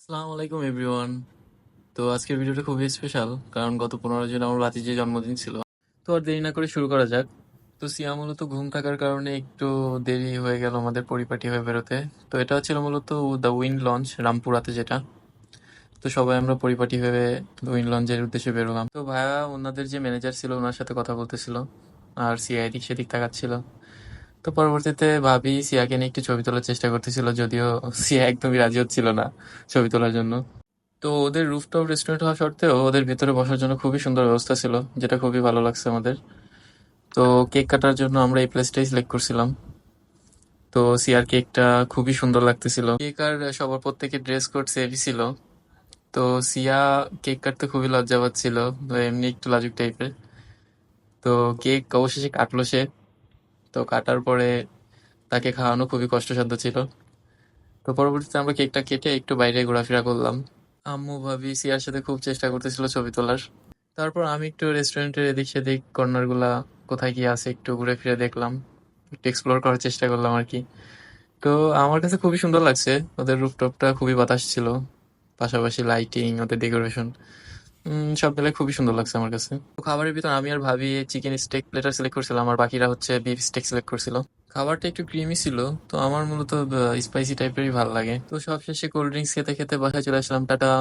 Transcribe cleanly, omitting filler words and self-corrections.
আসসালামু আলাইকুম এভরিওয়ান। তো আজকের ভিডিওটা খুবই স্পেশাল, কারণ গত 15 জুন আমার ভাতিজির জন্মদিন ছিল। তো আর দেরি না করে শুরু করা যাক। তো সিয়া মূলত ঘুম থাকার কারণে একটু দেরি হয়ে গেল আমাদের পরিপাটি হয়ে বেরোতে। তো এটা ছিল মূলত দ্য উইন্ড লঞ্চ, রামপুরাতে যেটা। তো সবাই আমরা পরিপাটি হয়ে উইন্ড লঞ্চের উদ্দেশ্যে বেরোলাম। তো ভাইয়া ওনাদের যে ম্যানেজার ছিল ওনার সাথে কথা বলতেছিল, আর সিয়া এদিক সেদিক তাকাচ্ছিল। তো পরবর্তীতে ভাবি সিয়াকে নিয়ে একটু ছবি তোলার চেষ্টা করতেছিল, যদিও সিয়া একদমই রাজি হচ্ছিল না ছবি তোলার জন্য। তো ওদের রুফটপ রেস্টুরেন্ট হওয়া সত্ত্বেও ওদের ভেতরে বসার জন্য খুবই সুন্দর ব্যবস্থা ছিল, যেটা খুবই ভালো লাগছে আমাদের। তো কেক কাটার জন্য আমরা এই প্লেসটাই সিলেক্ট করছিলাম। তো সিয়ার কেকটা খুবই সুন্দর লাগতেছিল। কেক আর সবার প্রত্যেকের ড্রেস কোড সেমই ছিল। তো সিয়া কেক কাটতে খুবই লজ্জা পাচ্ছিল, তো এমনি একটু লাজুক টাইপের। তো কেক অবশেষে কাটলো সে। তো কাটার পরে তাকে খাওয়ানো খুবই কষ্টসাধ্য ছিল। তো পরবর্তীতে আমরা কেকটা কেটে একটু বাইরে ঘোরাফেরা করলাম। আম্মু ভাবি সিয়ার সাথে খুব চেষ্টা করতেছিল ছবি তোলার। তারপর আমি একটু রেস্টুরেন্টের এদিক সেদিক কর্নার গুলা কোথায় কি আছে একটু ঘুরে ফিরে দেখলাম, একটু এক্সপ্লোর করার চেষ্টা করলাম আর কি। তো আমার কাছে খুবই সুন্দর লাগছে, ওদের রুফটপটা খুবই বাতাস ছিল, পাশাপাশি লাইটিং, ওদের ডেকোরেশন, সব মিলে খুবই সুন্দর লাগছে আমার কাছে। তো খাবারের ভিতর আমি আর ভাবি চিকেন স্টেক প্লেটার সিলেক্ট করছিলাম, আর বাকিরা হচ্ছে বিফ স্টেক সিলেক্ট করছিল। খাবারটা একটু ক্রিমি ছিল, তো আমার মূলত স্পাইসি টাইপেরই ভালো লাগে। তো সবশেষে কোল্ড ড্রিঙ্কস খেতে খেতে বাসায় চলে আসলাম। টাটা।